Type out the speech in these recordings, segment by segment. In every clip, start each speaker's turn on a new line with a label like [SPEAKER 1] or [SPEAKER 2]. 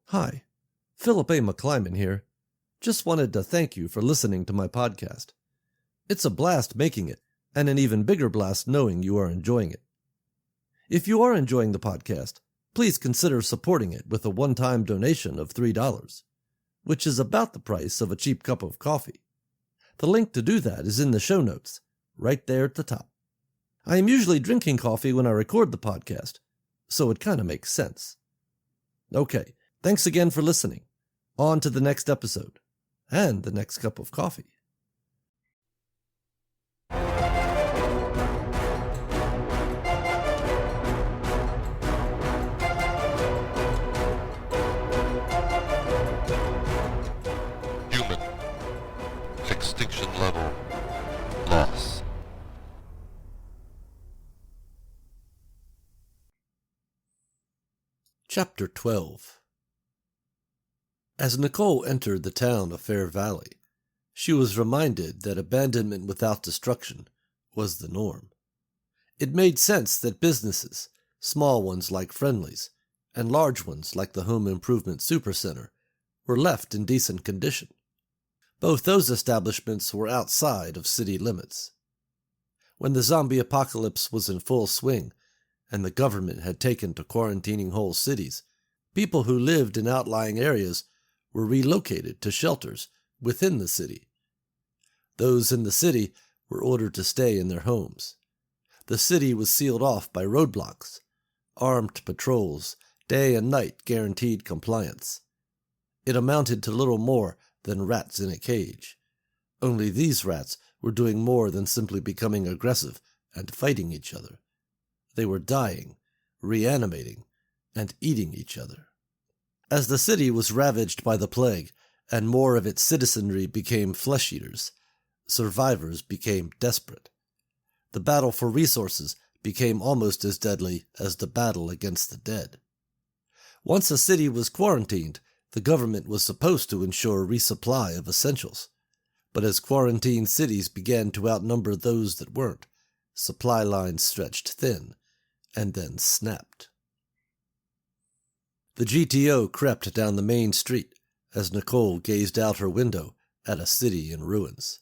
[SPEAKER 1] Hi, Philip A. McClyman here. Just wanted to thank you for listening to my podcast. It's a blast making it, and an even bigger blast knowing you are enjoying it. If you are enjoying the podcast, please consider supporting it with a one-time donation of $3, which is about the price of a cheap cup of coffee. The link to do that is in the show notes, right there at the top. I am usually drinking coffee when I record the podcast, so it kind of makes sense. Okay, thanks again for listening. On to the next episode, and the next cup of coffee.
[SPEAKER 2] Human. Extinction level. Loss.
[SPEAKER 1] Chapter 12. As Nicole entered the town of Fair Valley, she was reminded that abandonment without destruction was the norm. It made sense that businesses, small ones like Friendly's, and large ones like the Home Improvement Supercenter, were left in decent condition. Both those establishments were outside of city limits. When the zombie apocalypse was in full swing, and the government had taken to quarantining whole cities, people who lived in outlying areas were relocated to shelters within the city. Those in the city were ordered to stay in their homes. The city was sealed off by roadblocks. Armed patrols, day and night, guaranteed compliance. It amounted to little more than rats in a cage. Only these rats were doing more than simply becoming aggressive and fighting each other. They were dying, reanimating, and eating each other. As the city was ravaged by the plague, and more of its citizenry became flesh-eaters, survivors became desperate. The battle for resources became almost as deadly as the battle against the dead. Once a city was quarantined, the government was supposed to ensure resupply of essentials. But as quarantined cities began to outnumber those that weren't, supply lines stretched thin, and then snapped. The GTO crept down the main street as Nicole gazed out her window at a city in ruins.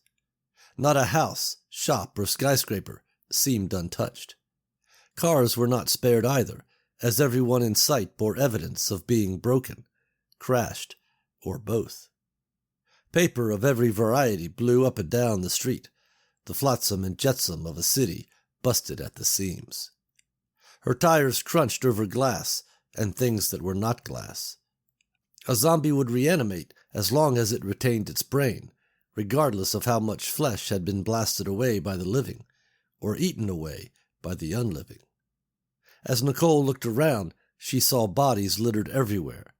[SPEAKER 1] Not a house, shop, or skyscraper seemed untouched. Cars were not spared either, as everyone in sight bore evidence of being broken, crashed, or both. Paper of every variety blew up and down the street, the flotsam and jetsam of a city busted at the seams. Her tires crunched over glass and things that were not glass. A zombie would reanimate as long as it retained its brain, regardless of how much flesh had been blasted away by the living, or eaten away by the unliving. As Nicole looked around, she saw bodies littered everywhere,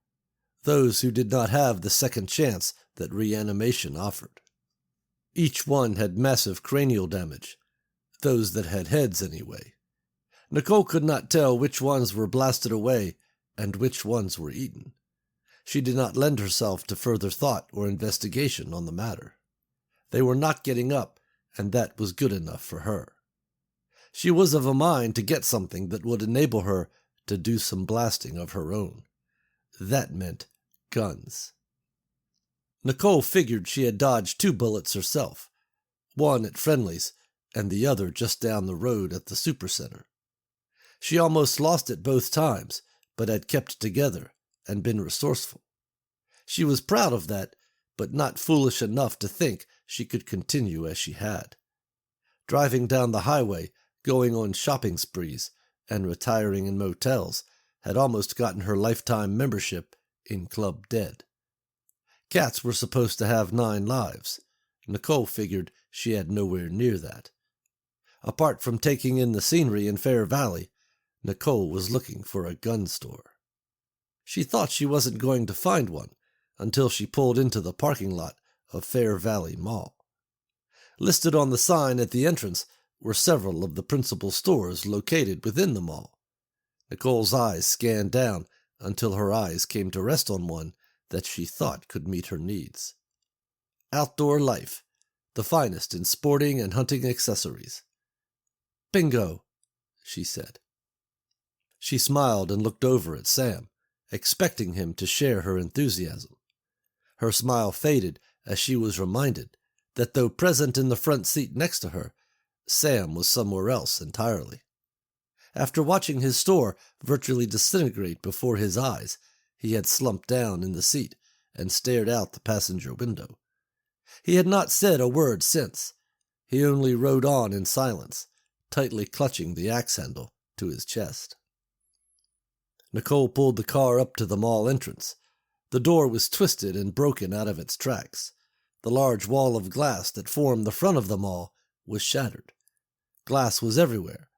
[SPEAKER 1] those who did not have the second chance that reanimation offered. Each one had massive cranial damage, those that had heads anyway. Nicole could not tell which ones were blasted away and which ones were eaten. She did not lend herself to further thought or investigation on the matter. They were not getting up, and that was good enough for her. She was of a mind to get something that would enable her to do some blasting of her own. That meant guns. Nicole figured she had dodged 2 bullets herself, one at Friendly's and the other just down the road at the Supercenter. She almost lost it both times, but had kept together and been resourceful. She was proud of that, but not foolish enough to think she could continue as she had. Driving down the highway, going on shopping sprees, and retiring in motels had almost gotten her lifetime membership in Club Dead. Cats were supposed to have 9 lives. Nicole figured she had nowhere near that. Apart from taking in the scenery in Fair Valley, Nicole was looking for a gun store. She thought she wasn't going to find one until she pulled into the parking lot of Fair Valley Mall. Listed on the sign at the entrance were several of the principal stores located within the mall. Nicole's eyes scanned down until her eyes came to rest on one that she thought could meet her needs. Outdoor Life, the finest in sporting and hunting accessories. Bingo, she said. She smiled and looked over at Sam, expecting him to share her enthusiasm. Her smile faded as she was reminded that though present in the front seat next to her, Sam was somewhere else entirely. After watching his store virtually disintegrate before his eyes, he had slumped down in the seat and stared out the passenger window. He had not said a word since. He only rode on in silence, tightly clutching the axe handle to his chest. Nicole pulled the car up to the mall entrance. The door was twisted and broken out of its tracks. The large wall of glass that formed the front of the mall was shattered. Glass was everywhere.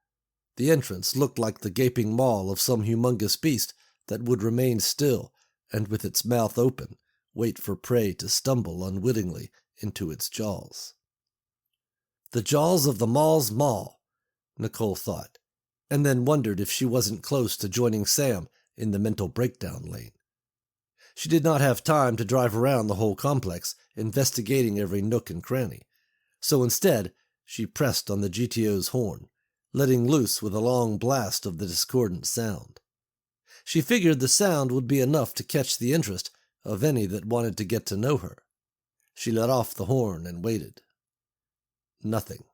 [SPEAKER 1] The entrance looked like the gaping maw of some humongous beast that would remain still and, with its mouth open, wait for prey to stumble unwittingly into its jaws. The jaws of the mall's maw, Nicole thought, and then wondered if she wasn't close to joining Sam in the mental breakdown lane. She did not have time to drive around the whole complex, investigating every nook and cranny, so instead she pressed on the GTO's horn, letting loose with a long blast of the discordant sound. She figured the sound would be enough to catch the interest of any that wanted to get to know her. She let off the horn and waited. Nothing.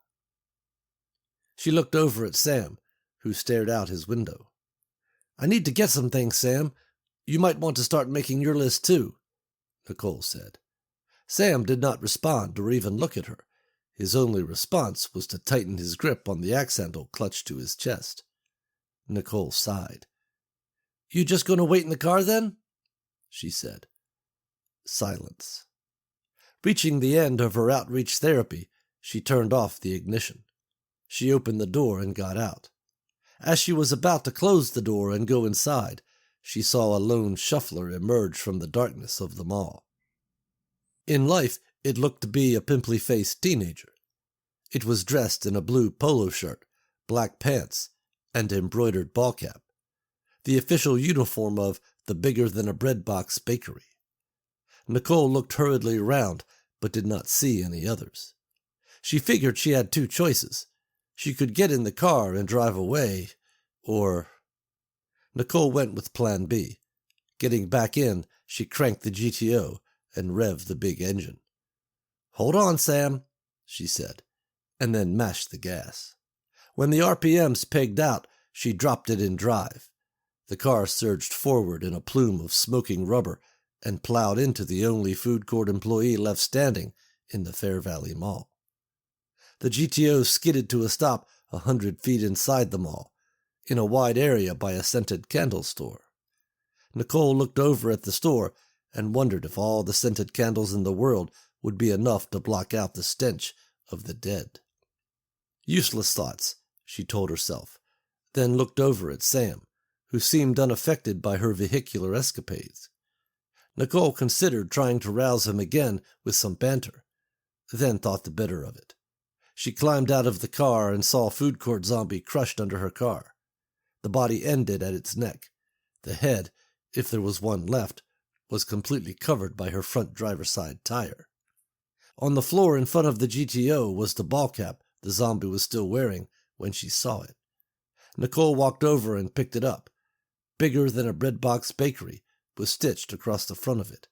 [SPEAKER 1] She looked over at Sam, who stared out his window. "I need to get some things, Sam. You might want to start making your list too," Nicole said. Sam did not respond or even look at her. His only response was to tighten his grip on the axe handle clutched to his chest. Nicole sighed. "You just going to wait in the car then?" she said. Silence. Reaching the end of her outreach therapy, she turned off the ignition. She opened the door and got out. As she was about to close the door and go inside, she saw a lone shuffler emerge from the darkness of the mall. In life, it looked to be a pimply-faced teenager. It was dressed in a blue polo shirt, black pants, and embroidered ball cap, the official uniform of the bigger-than-a-bread-box bakery. Nicole looked hurriedly around, but did not see any others. She figured she had two choices. She could get in the car and drive away, or... Nicole went with Plan B. Getting back in, she cranked the GTO and revved the big engine. "Hold on, Sam," she said, and then mashed the gas. When the RPMs pegged out, she dropped it in drive. The car surged forward in a plume of smoking rubber and plowed into the only food court employee left standing in the Fair Valley Mall. The GTO skidded to a stop 100 feet inside the mall, in a wide area by a scented candle store. Nicole looked over at the store and wondered if all the scented candles in the world would be enough to block out the stench of the dead. Useless thoughts, she told herself, then looked over at Sam, who seemed unaffected by her vehicular escapades. Nicole considered trying to rouse him again with some banter, then thought the better of it. She climbed out of the car and saw Food Court Zombie crushed under her car. The body ended at its neck. The head, if there was one left, was completely covered by her front driver's side tire. On the floor in front of the GTO was the ball cap the zombie was still wearing when she saw it. Nicole walked over and picked it up. Bigger than a breadbox bakery was stitched across the front of it.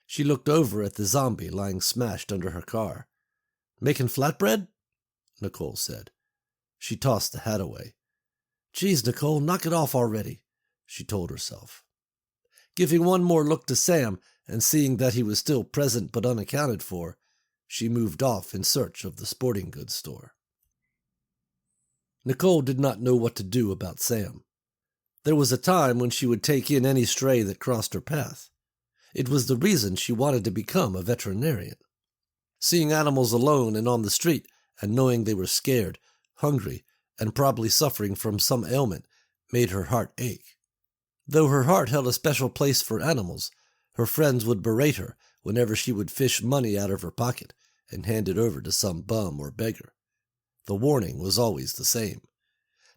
[SPEAKER 1] She looked over at the zombie lying smashed under her car. "Making flatbread?" Nicole said. She tossed the hat away. "Geez, Nicole, knock it off already," she told herself. Giving one more look to Sam and seeing that he was still present but unaccounted for, she moved off in search of the sporting goods store. Nicole did not know what to do about Sam. There was a time when she would take in any stray that crossed her path. It was the reason she wanted to become a veterinarian. Seeing animals alone and on the street, and knowing they were scared, hungry, and probably suffering from some ailment, made her heart ache. Though her heart held a special place for animals, her friends would berate her whenever she would fish money out of her pocket and hand it over to some bum or beggar. The warning was always the same.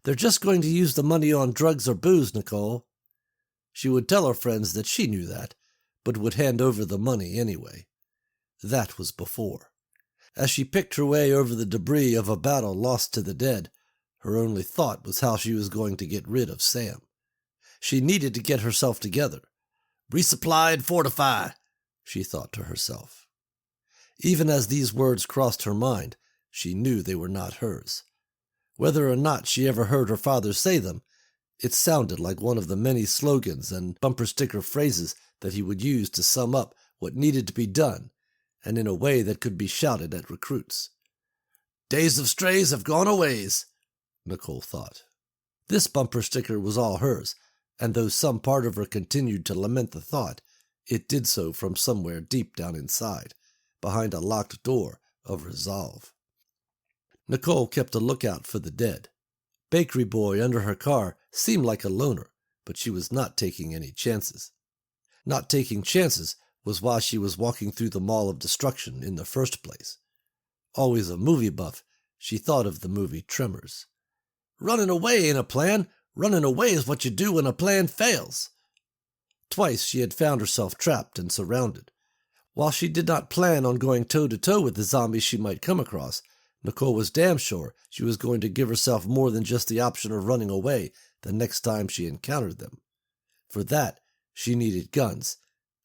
[SPEAKER 1] "They're just going to use the money on drugs or booze, Nicole." She would tell her friends that she knew that, but would hand over the money anyway. That was before. As she picked her way over the debris of a battle lost to the dead, her only thought was how she was going to get rid of Sam. She needed to get herself together, Resupply and fortify, she thought to herself. Even as these words crossed her mind, she knew they were not hers. Whether or not she ever heard her father say them, it sounded like one of the many slogans and bumper sticker phrases that he would use to sum up what needed to be done, and in a way that could be shouted at recruits. Days of strays have gone a ways, Nicole thought. This bumper sticker was all hers, and though some part of her continued to lament the thought, it did so from somewhere deep down inside, behind a locked door of resolve. Nicole kept a lookout for the dead. Bakery Boy under her car seemed like a loner, but she was not taking any chances. Not taking chances was why she was walking through the Mall of Destruction in the first place. Always a movie buff, she thought of the movie Tremors. Running away ain't a plan. Running away is what you do when a plan fails. Twice she had found herself trapped and surrounded. While she did not plan on going toe-to-toe with the zombies she might come across, Nicole was damn sure she was going to give herself more than just the option of running away the next time she encountered them. For that, she needed guns,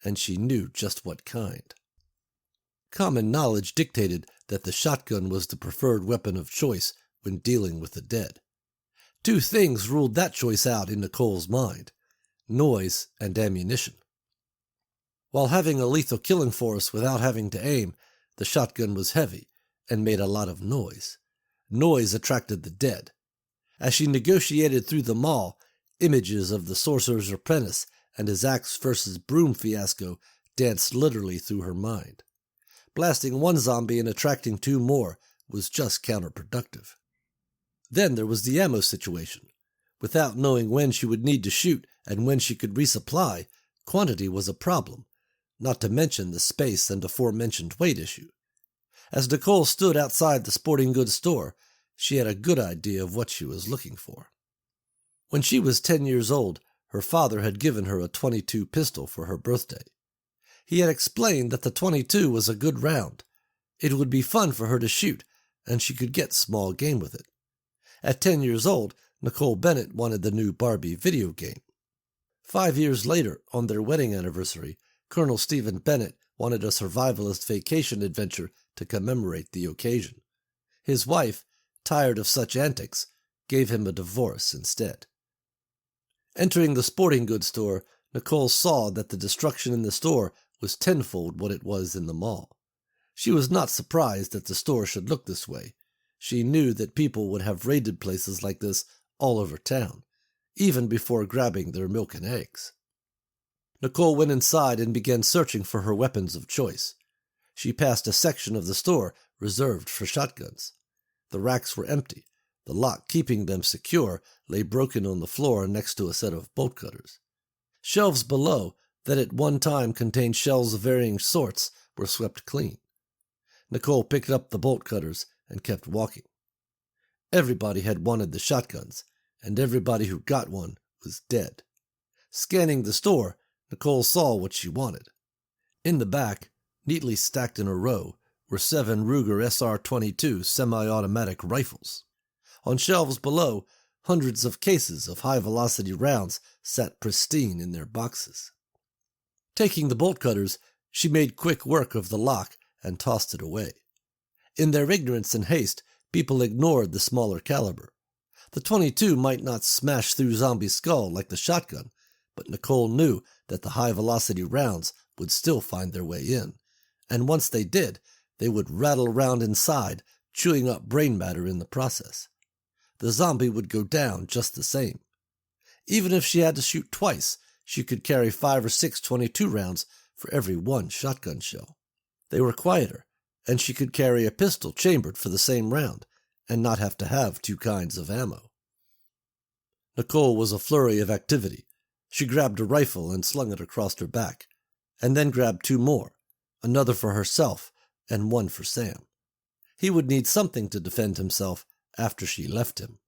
[SPEAKER 1] and she knew just what kind. Common knowledge dictated that the shotgun was the preferred weapon of choice when dealing with the dead. Two things ruled that choice out in Nicole's mind: noise and ammunition. While having a lethal killing force without having to aim, the shotgun was heavy and made a lot of noise. Noise attracted the dead. As she negotiated through the mall, images of the Sorcerer's Apprentice and his axe versus broom fiasco danced literally through her mind. Blasting one zombie and attracting two more was just counterproductive. Then there was the ammo situation. Without knowing when she would need to shoot and when she could resupply, quantity was a problem, not to mention the space and aforementioned weight issue. As Nicole stood outside the sporting goods store, she had a good idea of what she was looking for. When she was 10 years old, her father had given her a .22 pistol for her birthday. He had explained that the .22 was a good round. It would be fun for her to shoot, and she could get small game with it. At 10 years old, Nicole Bennett wanted the new Barbie video game. 5 years later, on their wedding anniversary, Colonel Stephen Bennett wanted a survivalist vacation adventure to commemorate the occasion. His wife, tired of such antics, gave him a divorce instead. Entering the sporting goods store, Nicole saw that the destruction in the store was tenfold what it was in the mall. She was not surprised that the store should look this way. She knew that people would have raided places like this all over town, even before grabbing their milk and eggs. Nicole went inside and began searching for her weapons of choice. She passed a section of the store reserved for shotguns. The racks were empty. The lock keeping them secure lay broken on the floor next to a set of bolt cutters. Shelves below, that at one time contained shells of varying sorts, were swept clean. Nicole picked up the bolt cutters and kept walking. Everybody had wanted the shotguns, and everybody who got one was dead. Scanning the store, Nicole saw what she wanted. In the back, neatly stacked in a row, were 7 Ruger SR-22 semi-automatic rifles. On shelves below, hundreds of cases of high-velocity rounds sat pristine in their boxes. Taking the bolt cutters, she made quick work of the lock and tossed it away. In their ignorance and haste, people ignored the smaller caliber. The .22 might not smash through zombie's skull like the shotgun, but Nicole knew that the high-velocity rounds would still find their way in, and once they did, they would rattle around inside, chewing up brain matter in the process. The zombie would go down just the same. Even if she had to shoot twice, she could carry 5 or 6 .22 rounds for every one shotgun shell. They were quieter, and she could carry a pistol chambered for the same round, and not have to have 2 kinds of ammo. Nicole was a flurry of activity. She grabbed a rifle and slung it across her back, and then grabbed 2 more, another for herself and one for Sam. He would need something to defend himself after she left him.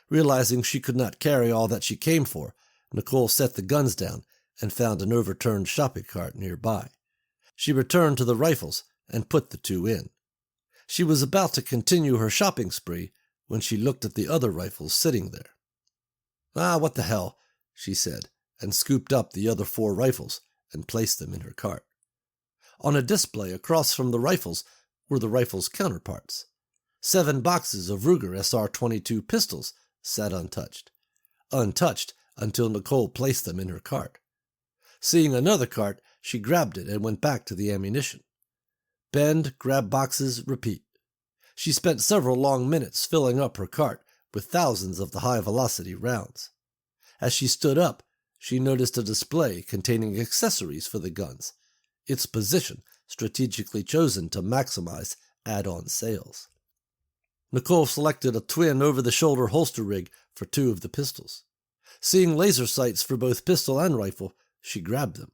[SPEAKER 1] Realizing she could not carry all that she came for, Nicole set the guns down and found an overturned shopping cart nearby. She returned to the rifles and put the 2 in. She was about to continue her shopping spree when she looked at the other rifles sitting there. "Ah, what the hell," she said, and scooped up the other 4 rifles and placed them in her cart. On a display across from the rifles were the rifles' counterparts. 7 boxes of Ruger SR-22 pistols sat untouched until Nicole placed them in her cart. Seeing another cart, she grabbed it and went back to the ammunition. Bend, grab boxes, repeat. She spent several long minutes filling up her cart with thousands of the high-velocity rounds. As she stood up, she noticed a display containing accessories for the guns, its position strategically chosen to maximize add-on sales. Nicole selected a twin over-the-shoulder holster rig for 2 of the pistols. Seeing laser sights for both pistol and rifle, she grabbed them.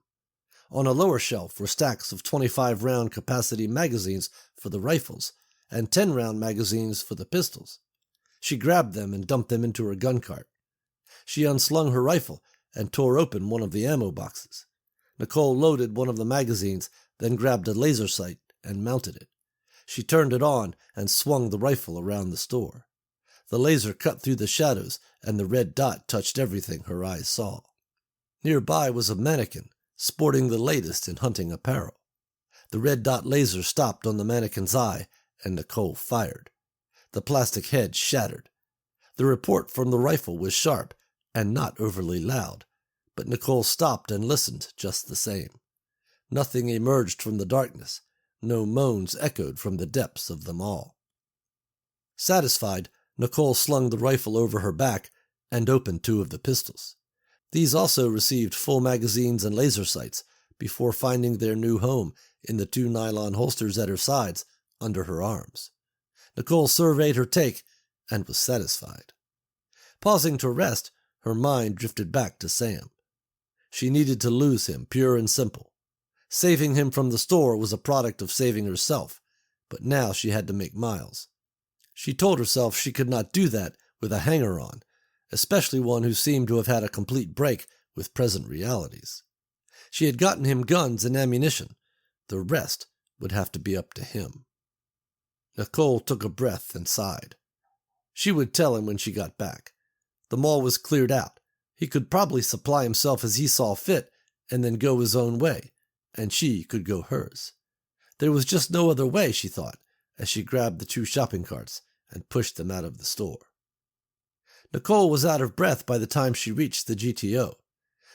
[SPEAKER 1] On a lower shelf were stacks of 25-round capacity magazines for the rifles and 10-round magazines for the pistols. She grabbed them and dumped them into her gun cart. She unslung her rifle and tore open one of the ammo boxes. Nicole loaded one of the magazines, then grabbed a laser sight and mounted it. She turned it on and swung the rifle around the store. The laser cut through the shadows, and the red dot touched everything her eyes saw. Nearby was a mannequin, sporting the latest in hunting apparel. The red dot laser stopped on the mannequin's eye, and Nicole fired. The plastic head shattered. The report from the rifle was sharp and not overly loud, but Nicole stopped and listened just the same. Nothing emerged from the darkness. No moans echoed from the depths of them all. Satisfied, Nicole slung the rifle over her back and opened 2 of the pistols. These also received full magazines and laser sights before finding their new home in the 2 nylon holsters at her sides under her arms. Nicole surveyed her take and was satisfied. Pausing to rest, her mind drifted back to Sam. She needed to lose him, pure and simple. Saving him from the store was a product of saving herself, but now she had to make miles. She told herself she could not do that with a hanger-on, especially one who seemed to have had a complete break with present realities. She had gotten him guns and ammunition. The rest would have to be up to him. Nicole took a breath and sighed. She would tell him when she got back. The mall was cleared out. He could probably supply himself as he saw fit and then go his own way, and she could go hers. There was just no other way, she thought, as she grabbed the 2 shopping carts and pushed them out of the store. Nicole was out of breath by the time she reached the GTO.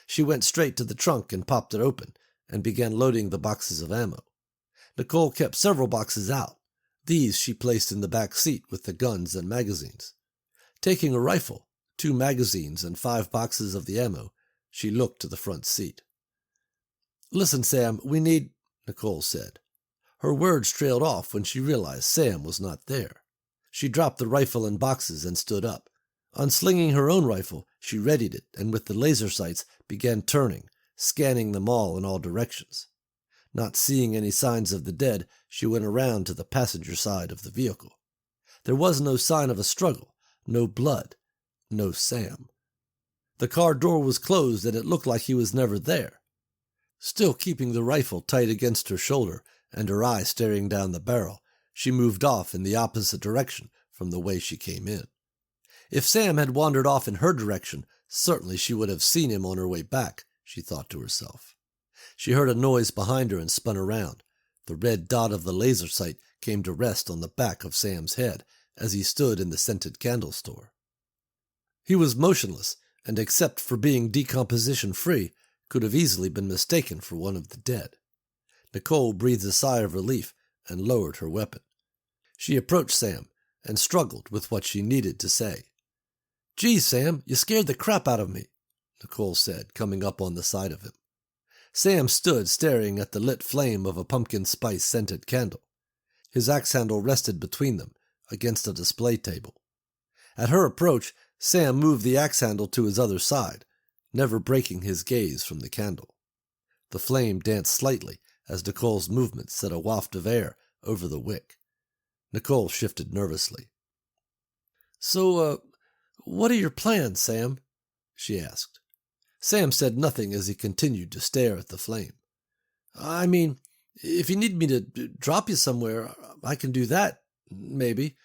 [SPEAKER 1] She went straight to the trunk and popped it open and began loading the boxes of ammo. Nicole kept several boxes out. These she placed in the back seat with the guns and magazines. Taking a rifle, 2 magazines, and 5 boxes of the ammo, she looked to the front seat. "Listen, Sam, we need," Nicole said. Her words trailed off when she realized Sam was not there. She dropped the rifle and boxes and stood up. Unslinging her own rifle, she readied it and with the laser sights began turning, scanning the mall in all directions. Not seeing any signs of the dead, she went around to the passenger side of the vehicle. There was no sign of a struggle, no blood, no Sam. The car door was closed and it looked like he was never there. Still keeping the rifle tight against her shoulder and her eye staring down the barrel, she moved off in the opposite direction from the way she came in. If Sam had wandered off in her direction, certainly she would have seen him on her way back, she thought to herself. She heard a noise behind her and spun around. The red dot of the laser sight came to rest on the back of Sam's head as he stood in the scented candle store. He was motionless, and except for being decomposition-free, could have easily been mistaken for one of the dead. Nicole breathed a sigh of relief and lowered her weapon. She approached Sam and struggled with what she needed to say. "Gee, Sam, you scared the crap out of me," Nicole said, coming up on the side of him. Sam stood staring at the lit flame of a pumpkin spice-scented candle. His axe handle rested between them, against a display table. At her approach, Sam moved the axe handle to his other side, never breaking his gaze from the candle. The flame danced slightly as Nicole's movement set a waft of air over the wick. Nicole shifted nervously. "So, what are your plans, Sam?" she asked. Sam said nothing as he continued to stare at the flame. "I mean, if you need me to drop you somewhere, I can do that, maybe.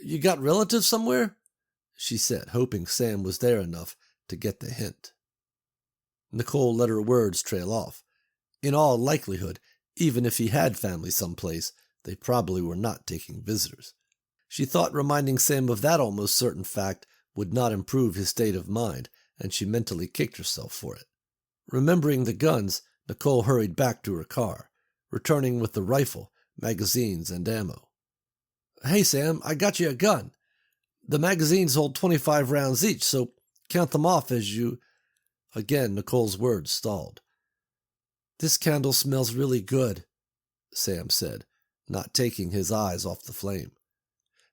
[SPEAKER 1] You got relatives somewhere?" she said, hoping Sam was there enough to get the hint. Nicole let her words trail off. In all likelihood, even if he had family someplace, they probably were not taking visitors. She thought reminding Sam of that almost certain fact would not improve his state of mind, and she mentally kicked herself for it. Remembering the guns, Nicole hurried back to her car, returning with the rifle, magazines, and ammo. "Hey, Sam, I got you a gun. The magazines hold 25 rounds each, so count them off as you—" Again, Nicole's words stalled. "This candle smells really good," Sam said, not taking his eyes off the flame.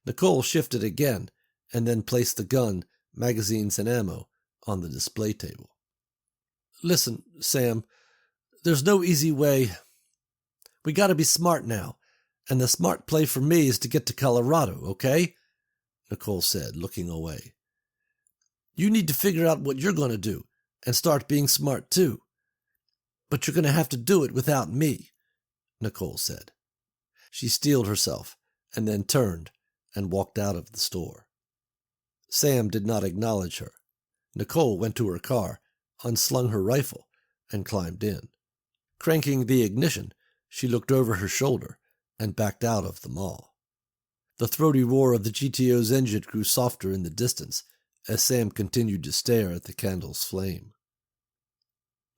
[SPEAKER 1] Nicole shifted again, and then placed the gun, magazines, and ammo on the display table. "Listen, Sam, there's no easy way. We gotta be smart now, and the smart play for me is to get to Colorado, okay?" Nicole said, looking away. "You need to figure out what you're going to do, and start being smart too. But you're going to have to do it without me," Nicole said. She steeled herself, and then turned and walked out of the store. Sam did not acknowledge her. Nicole went to her car, unslung her rifle, and climbed in. Cranking the ignition, she looked over her shoulder and backed out of the mall. The throaty roar of the GTO's engine grew softer in the distance as Sam continued to stare at the candle's flame.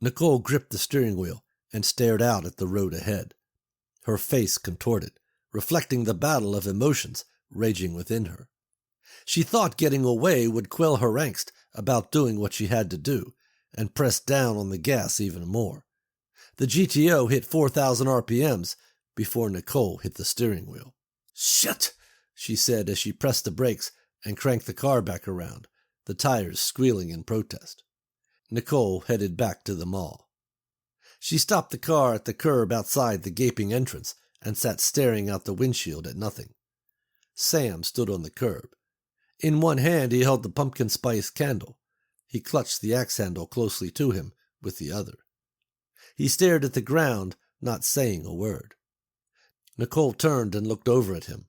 [SPEAKER 1] Nicole gripped the steering wheel and stared out at the road ahead. Her face contorted, reflecting the battle of emotions raging within her. She thought getting away would quell her angst about doing what she had to do, and pressed down on the gas even more. The GTO hit 4,000 RPMs before Nicole hit the steering wheel. "Shit!" she said as she pressed the brakes and cranked the car back around, the tires squealing in protest. Nicole headed back to the mall. She stopped the car at the curb outside the gaping entrance and sat staring out the windshield at nothing. Sam stood on the curb. In one hand he held the pumpkin spice candle. He clutched the axe handle closely to him with the other. He stared at the ground, not saying a word. Nicole turned and looked over at him.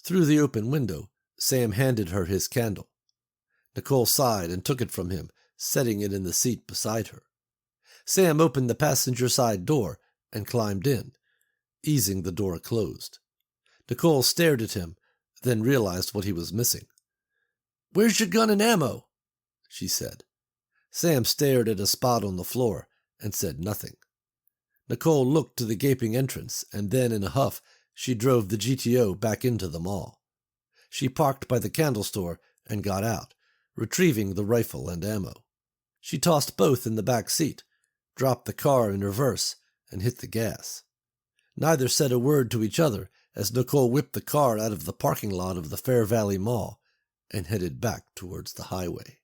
[SPEAKER 1] Through the open window, Sam handed her his candle. Nicole sighed and took it from him, setting it in the seat beside her. Sam opened the passenger side door and climbed in, easing the door closed. Nicole stared at him, then realized what he was missing. "Where's your gun and ammo?" she said. Sam stared at a spot on the floor and said nothing. Nicole looked to the gaping entrance, and then in a huff she drove the GTO back into the mall. She parked by the candle store and got out, retrieving the rifle and ammo. She tossed both in the back seat, dropped the car in reverse, and hit the gas. Neither said a word to each other as Nicole whipped the car out of the parking lot of the Fair Valley Mall and headed back towards the highway.